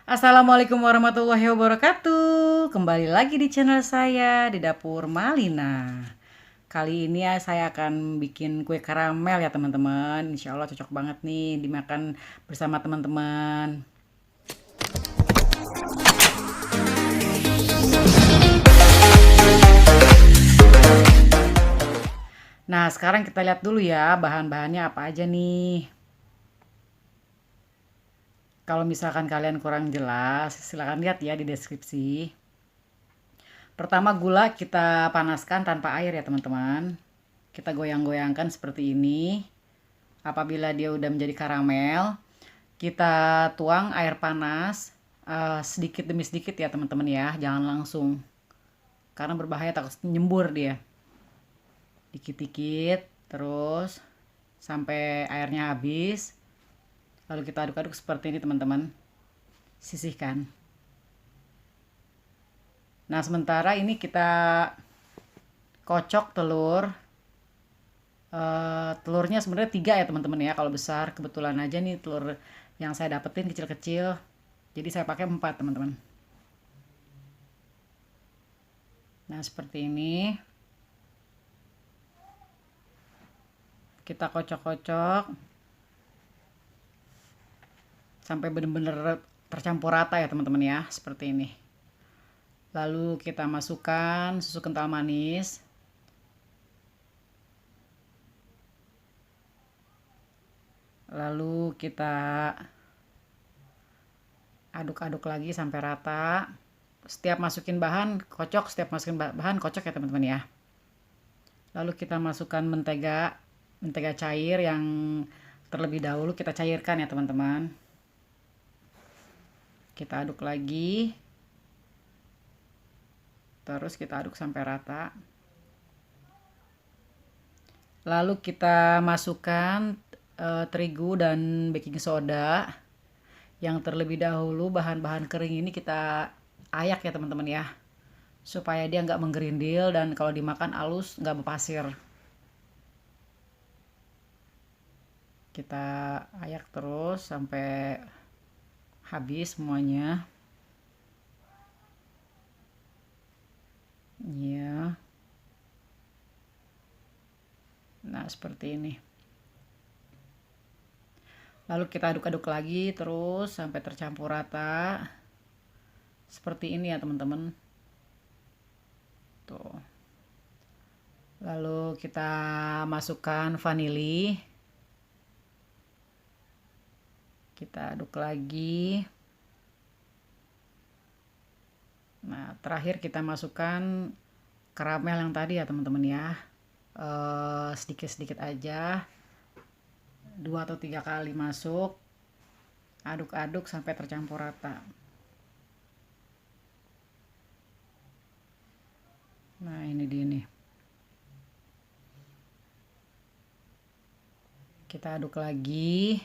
Assalamualaikum warahmatullahi wabarakatuh. Kembali lagi di channel saya di Dapur Malina. Kali ini ya saya akan bikin kue karamel ya teman-teman. Insya Allah cocok banget nih dimakan bersama teman-teman. Nah sekarang kita lihat dulu ya bahan-bahannya apa aja nih. Kalau misalkan kalian kurang jelas silahkan lihat ya di deskripsi. Pertama gula kita panaskan tanpa air ya teman-teman. Kita goyang-goyangkan seperti ini. Apabila dia udah menjadi karamel, kita tuang air panas sedikit demi sedikit ya teman-teman ya, jangan langsung. Karena berbahaya takut nyembur dia. Dikit-dikit terus sampai airnya habis. Lalu kita aduk-aduk seperti ini teman-teman. Sisihkan. Nah, sementara ini kita kocok telur. Telurnya sebenarnya 3 ya teman-teman ya, kalau besar kebetulan aja nih telur yang saya dapetin kecil-kecil, jadi saya pakai 4 teman-teman. Nah seperti ini kita kocok-kocok sampai benar-benar tercampur rata ya teman-teman ya, seperti ini. Lalu kita masukkan susu kental manis. Lalu kita aduk-aduk lagi sampai rata. Setiap masukin bahan kocok, setiap masukin bahan kocok ya teman-teman ya. Lalu kita masukkan mentega cair yang terlebih dahulu kita cairkan ya teman-teman. Kita aduk lagi. Terus kita aduk sampai rata. Lalu kita masukkan terigu dan baking soda. Yang terlebih dahulu bahan-bahan kering ini kita ayak ya teman-teman ya, supaya dia nggak menggerindil dan kalau dimakan halus nggak berpasir. Kita ayak terus sampai habis semuanya ya. Nah seperti ini. Lalu kita aduk-aduk lagi terus sampai tercampur rata. Seperti ini ya teman-teman. Tuh. Lalu kita masukkan vanili. Kita aduk lagi. Nah, terakhir kita masukkan karamel yang tadi ya teman-teman ya. Sedikit-sedikit aja. 2 atau 3 kali masuk, aduk-aduk sampai tercampur rata. Nah ini dia nih, kita aduk lagi,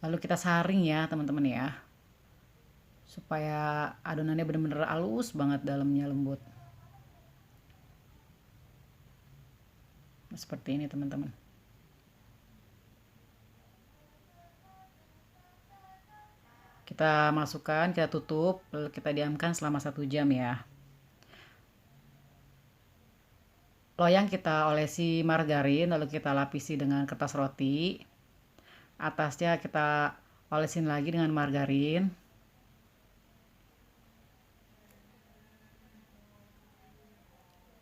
lalu kita saring ya teman-teman ya, supaya adonannya benar-benar halus banget, dalamnya lembut. Seperti ini teman-teman. Kita masukkan, kita tutup, lalu kita diamkan selama 1 jam ya. Loyang kita olesi margarin, lalu kita lapisi dengan kertas roti. Atasnya kita olesin lagi dengan margarin.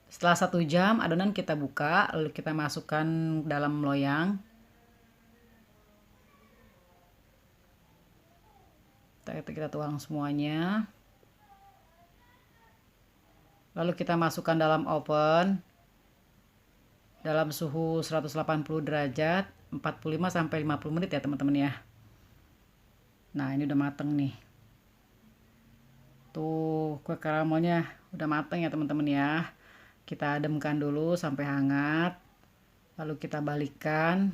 Setelah 1 jam adonan kita buka, lalu kita masukkan dalam loyang. Kita tuang semuanya. Lalu kita masukkan dalam oven dalam suhu 180 derajat 45 sampai 50 menit ya teman-teman ya. Nah, ini udah mateng nih. Tuh, kue karamelnya udah mateng ya teman-teman ya. Kita ademkan dulu sampai hangat. Lalu kita balikkan.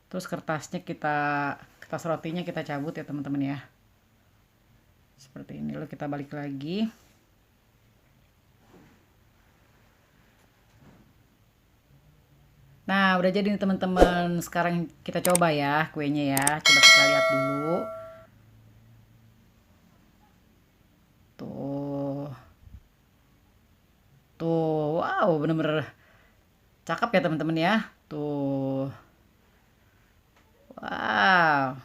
Terus kertas rotinya kita cabut ya teman-teman ya. Seperti ini. Lalu kita balik lagi. Nah, udah jadi nih teman-teman. Sekarang kita coba ya kuenya ya. Coba kita lihat dulu. Tuh. Tuh, wow, bener-bener cakep ya teman-teman ya. Tuh. Wow.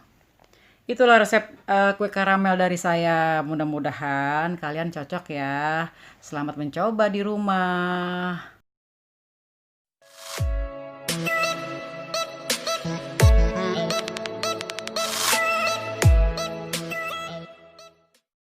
Itulah resep kue karamel dari saya. Mudah-mudahan kalian cocok ya. Selamat mencoba di rumah.